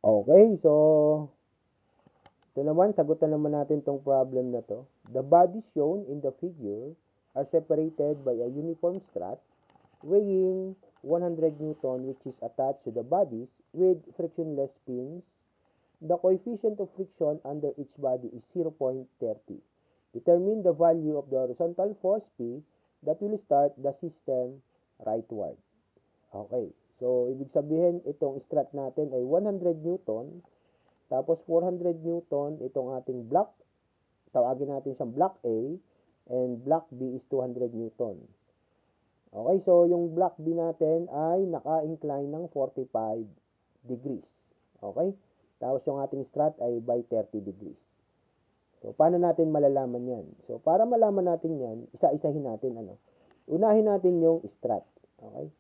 Okay, so ito naman, sagutan naman natin tong problem na to. The bodies shown in the figure are separated by a uniform strut weighing 100 Newton which is attached to the bodies with frictionless pins. The coefficient of friction under each body is 0.30. Determine the value of the horizontal force P that will start the system rightward. Okay. So, ibig sabihin, itong strut natin ay 100 Newton, tapos 400 Newton, itong ating block, tawagin natin siyang block A, and block B is 200 Newton. Okay, so yung block B natin ay naka-incline ng 45 degrees. Okay? Tapos yung ating strut ay by 30 degrees. So, paano natin malalaman yan? So, para malaman natin yan, isa-isahin natin, unahin natin yung strut. Okay?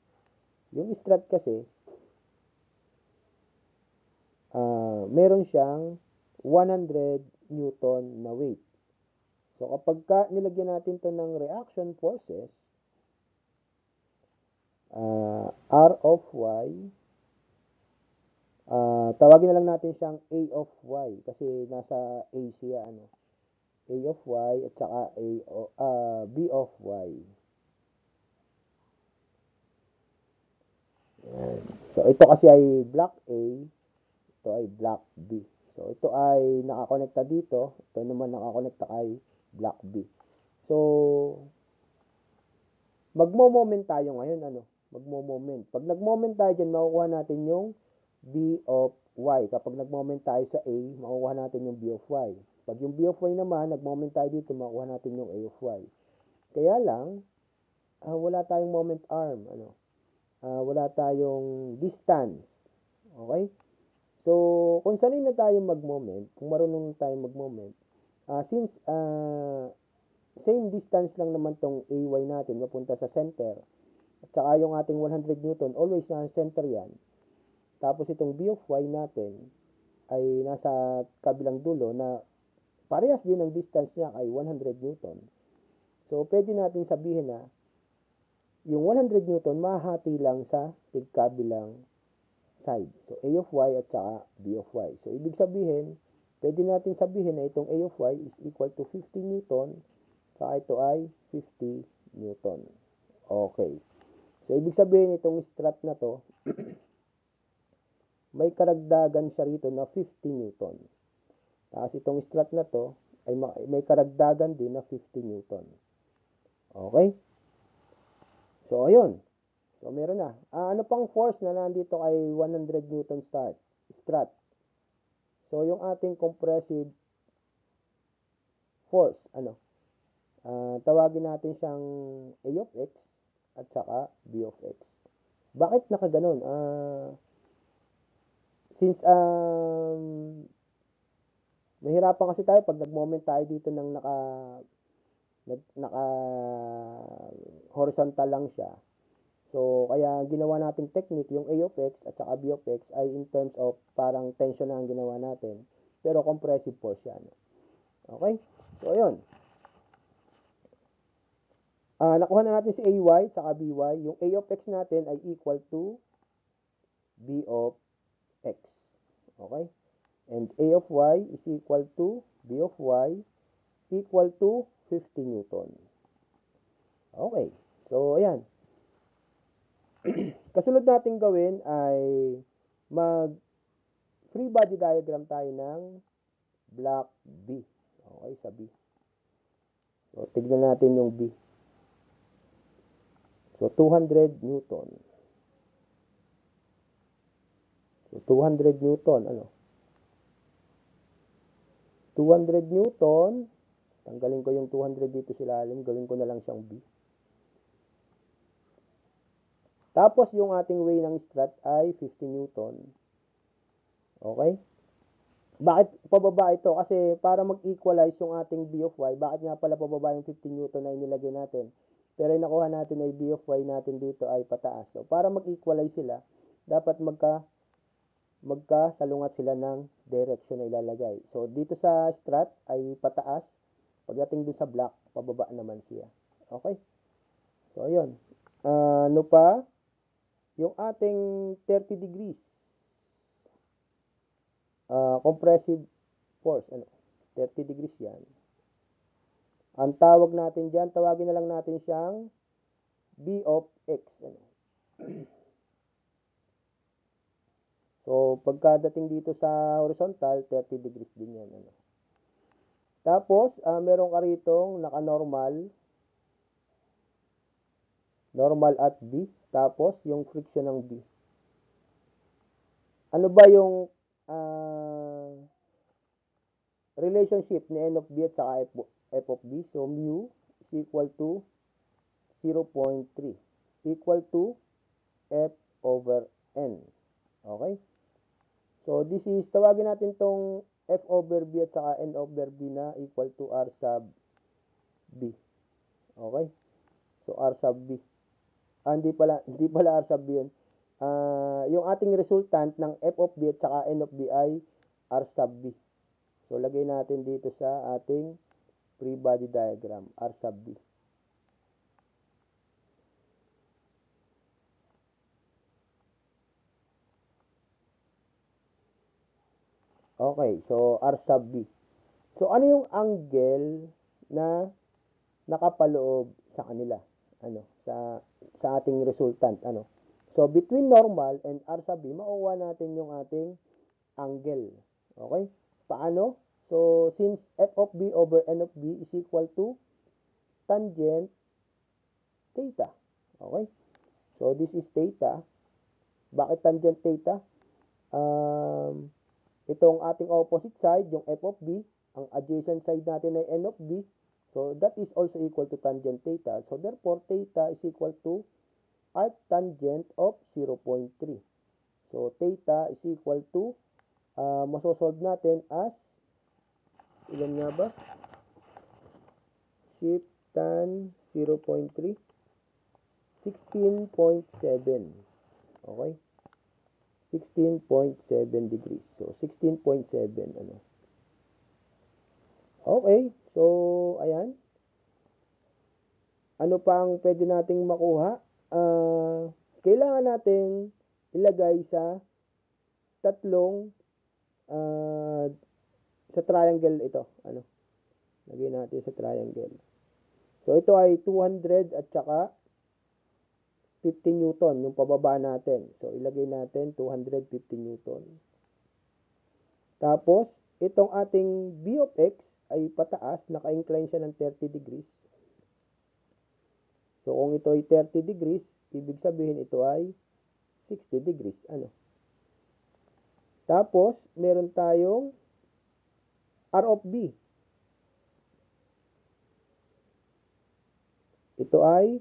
Yung strut kasi, meron siyang 100 Newton na weight. So, kapag nilagyan natin to ng reaction forces, R of Y, tawagin na lang natin siyang A of Y kasi nasa A siya, A of Y at saka B of Y. Yan. So, ito kasi ay block A, ito ay block B. So, ito ay nakakonekta dito, ito naman nakakonekta kay block B. So, magmo-moment tayo ngayon, magmo-moment. Pag nag-moment tayo dyan, makukuha natin yung B of Y. Kapag nag-moment tayo sa A, makukuha natin yung B of Y. Pag yung B of Y naman, nag-moment tayo dito, makukuha natin yung A of Y. Kaya lang, wala tayong moment arm, wala tayong distance. Okay? So, kung sanay na tayo mag-moment, kung marunong na tayo mag-moment, since same distance lang naman tong AY natin mapunta sa center, at saka yung ating 100 Newton, always nasa center yan. Tapos itong B of Y natin ay nasa kabilang dulo na parehas din ang distance niya ay 100 Newton. So, pwede natin sabihin na yung 100 Newton mahati lang sa tigkabilang side. So, A of Y at saka B of Y. So, ibig sabihin, pwede natin sabihin na itong A of Y is equal to 50 Newton, saka ito ay 50 Newton. Okay. So, ibig sabihin itong strut na to, may karagdagan siya rito na 50 Newton. Tapos itong strut na to, ay may karagdagan din na 50 Newton. Okay? So, ayun. So, meron na. Ano pang force na nandito kay 100 Newton strut? So, yung ating compressive force, tawagin natin siyang A of X at saka B of X. Bakit nakaganon? Since mahirapan kasi tayo pag nag-moment tayo dito ng naka horizontal lang siya. So, kaya ginawa nating technique, yung A of X at saka B of X ay in terms of parang tension na ang ginawa natin. Pero compressive force yan. Okay? So, ayun. Nakuha na natin si AY at saka BY. Yung A of X natin ay equal to B of X. Okay? And A of Y is equal to B of Y equal to 50 Newton. Okay. So, ayan. Kasunod natin gawin ay mag free body diagram tayo ng block B. Okay, sa B. So, tignan natin yung B. So, 200 Newton. So, 200 Newton, 200 Newton, tanggalin ko yung 200 dito sa ilalim, gawin ko na lang siyang B. Tapos, yung ating weight ng strut ay 50 Newton. Okay? Bakit pababa ito? Kasi para mag-equalize yung ating B of Y, bakit nga pala pababa yung 50 Newton na inilagay natin? Pero yung nakuha natin ay B of Y natin dito ay pataas. So, para mag-equalize sila, dapat magkasalungat sila ng direction na ilalagay. So, dito sa strut ay pataas. Pagdating dun sa block, pababa naman siya. Okay? So, ayun. Ano pa? Yung ating 30 degrees. compressive force, 30 degrees yan. Ang tawag natin dyan, tawagin na lang natin siyang B of X. So, pagkadating dito sa horizontal, 30 degrees din yan. Tapos, meron ka ritong naka-normal, normal at B, tapos yung friction ng B. Ano ba yung relationship ni N of B at saka F of B? So, mu is equal to 0.3 equal to F over N. Okay? So, this is, tawagin natin tong F over B at saka N over B na equal to R sub B. Okay? So, R sub B. Hindi pala R sub B yun. Yung ating resultant ng F of B at saka N of B ay R sub B. So, lagay natin dito sa ating free body diagram, R sub B. Okay, so R sub B. So, ano yung angle na nakapaloob sa kanila? Sa ating resultant, So, between normal and R sub B, makuha natin yung ating angle. Okay? Paano? So, since F of B over N of B is equal to tangent theta. Okay? So, this is theta. Bakit tangent theta? Itong ating opposite side, yung F of B, ang adjacent side natin ay N of B. So, that is also equal to tangent theta. So, therefore, theta is equal to arc tangent of 0.3. So, theta is equal to, masosolve natin as, ilan nga ba? Shift tan 0.3, 16.7. Okay? 16.7 degrees. So, 16.7, Okay. So, ayan. Ano pang pwede nating makuha? Kailangan nating ilagay sa tatlong sa triangle ito. Lagay natin sa triangle. So, ito ay 200 at saka 50 Newton, yung pababa natin. So, ilagay natin 250 Newton. Tapos, itong ating B of X ay pataas, naka-incline siya ng 30 degrees. So, kung ito ay 30 degrees, ibig sabihin ito ay 60 degrees. Tapos, meron tayong R of B. Ito ay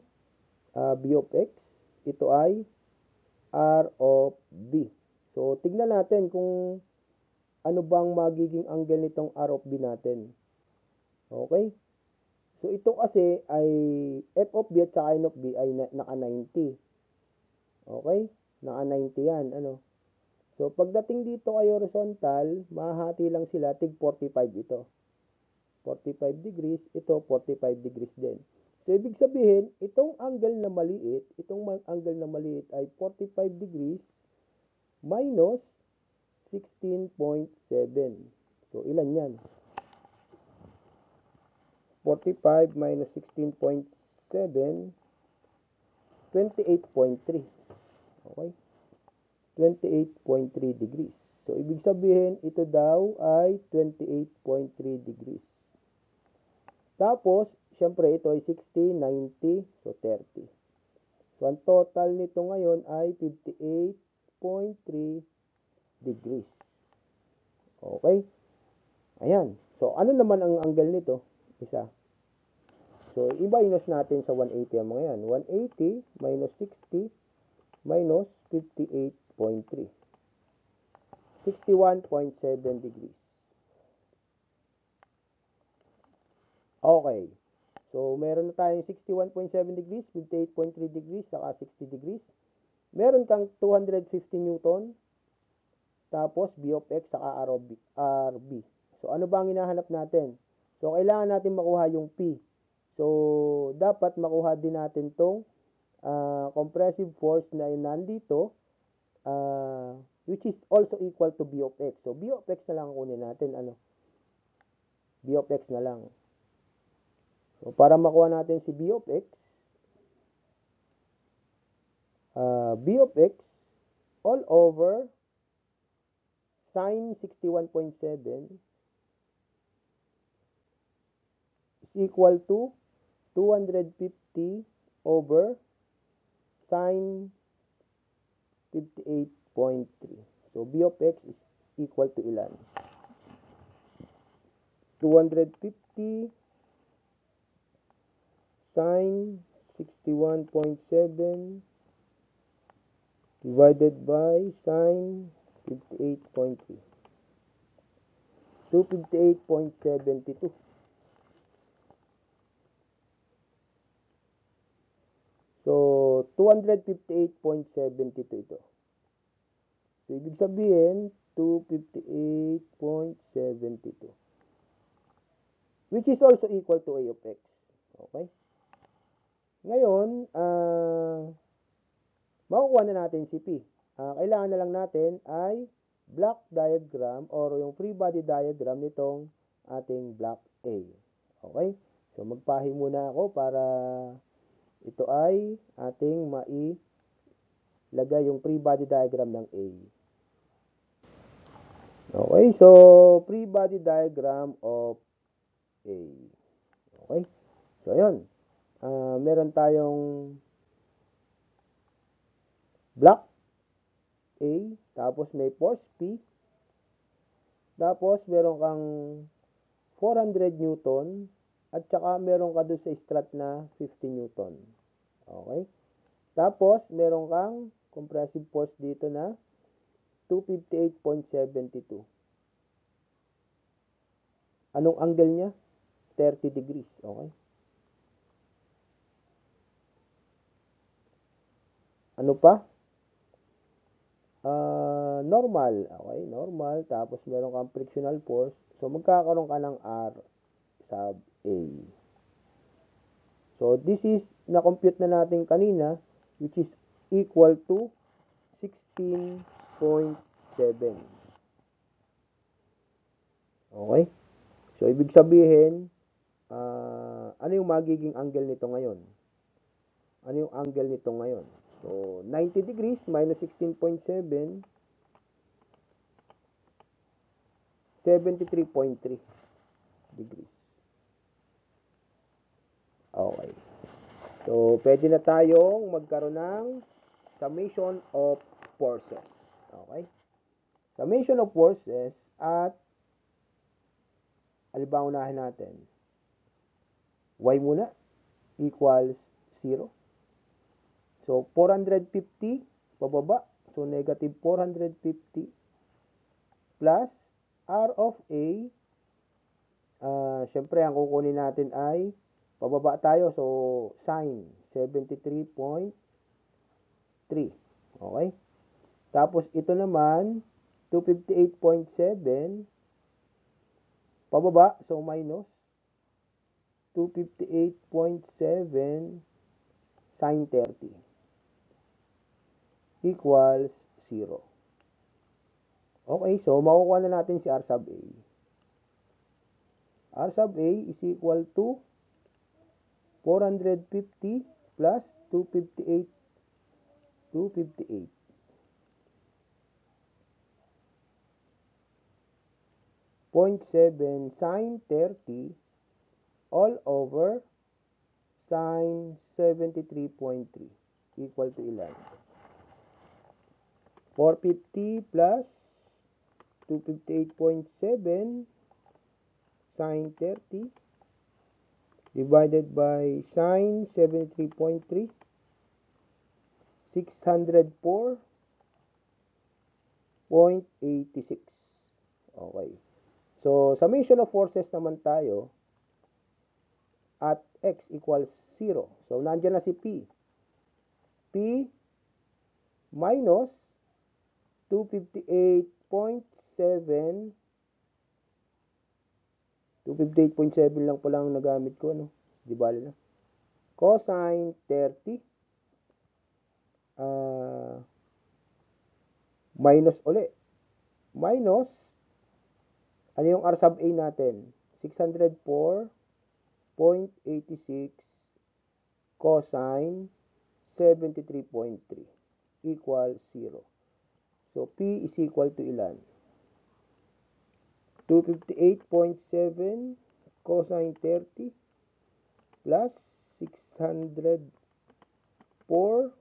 B of X. Ito ay R of B. So, tignan natin kung ano bang magiging angle nitong R of B natin. Okay? So, ito kasi ay F of B at saka N of B ay naka-90. Okay? Naka-90 yan. So, pagdating dito ay horizontal, mahati lang sila, tig 45 ito. 45 degrees, ito 45 degrees din. So, ibig sabihin, itong angle na maliit ay 45 degrees minus 16.7. So, ilan yan? 45 minus 16.7, 28.3. Okay? 28.3 degrees. So, ibig sabihin, ito daw ay 28.3 degrees. Tapos, syempre, ito ay 60, 90, so 30. So, ang total nito ngayon ay 58.3 degrees. Okay? Ayan. So, ano naman ang angle nito? Isa. So, i-minus natin sa 180 ang mga yan. 180 minus 60 minus 58.3. 61.7 degrees. Okay. So, meron na tayong 61.7 degrees, 58.3 degrees, saka 60 degrees. Meron kang 250 Newton, tapos B of X, saka RB. So, ano ba ang hinahanap natin? So, kailangan natin makuha yung P. So, dapat makuha din natin tong compressive force na nandito which is also equal to b of x. So, b of x na lang kunin natin. Ano? B of x na lang. So, para makuha natin si b of x, b of x all over sine 61.7 is equal to 250 over sine 58.3. So, b of x is equal to ilan? 250 sine 61.7 divided by sine 58.3. 258.72. So, 258.72 ito. So, ibig sabihin, 258.72. Which is also equal to a of x. Okay? Ngayon, makukuha na natin si P. Kailangan na lang natin ay block diagram or yung free body diagram nitong ating block A. Okay? So, magpahing muna ako para ito ay ating mailagay yung free body diagram ng A. Okay? So, free body diagram of A. Okay? So, ayun. Meron tayong block A, tapos may force P, tapos meron kang 400 Newton, at saka meron ka doon sa strut na 50 Newton. Okay? Tapos, meron kang compressive force dito na 258.72. Anong angle niya? 30 degrees. Okay? Ano pa? Normal. Okay? Normal. Tapos, meron kang frictional force. So, magkakaroon ka ng R sub A. So, this is na-compute na natin kanina, which is equal to 16.7. Okay? So, ibig sabihin, ano yung magiging angle nito ngayon? Ano yung angle nito ngayon? So, 90 degrees minus 16.7, 73.3 degrees. Okay. So, pwede na tayong magkaroon ng summation of forces. Okay? Summation of forces at ano ba unahin natin? Y muna equals 0. So, 450 pababa. So, negative 450 plus R of A. Syempre, ang kukunin natin ay pababa tayo. So, sine 73.3. Okay? Tapos, ito naman, 258.7 pababa. So, minus 258.7 sine 30 equals 0. Okay, so makukuha na natin si R sub A. R sub A is equal to 450 plus 258. 0.7 sine 30 all over sine 73.3 equal to ilan? 450 plus 258.7 sine 30 divided by sine 73.3, 604.86. Okay. So, summation of forces naman tayo at x equals 0. So, nandiyan na si P. P minus 258.7. 258.7 lang pala ang nagamit ko, no? Di bali na. Cosine 30. minus uli. Minus, ano yung R sub A natin? 604.86 cosine 73.3 equals 0. So, P is equal to ilan? 258.7 cosine 30 plus 604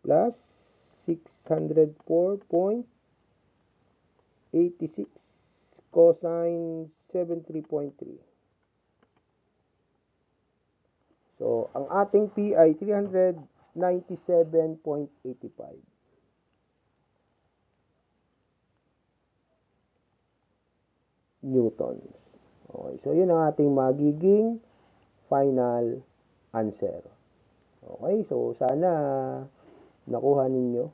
plus 604.86 cosine 73.3. So, ang ating P ay 397.85. Newtons. Okay, so yun ang ating magiging final answer. Okay, so sana nakuha ninyo.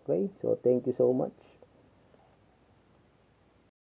Okay, so thank you so much.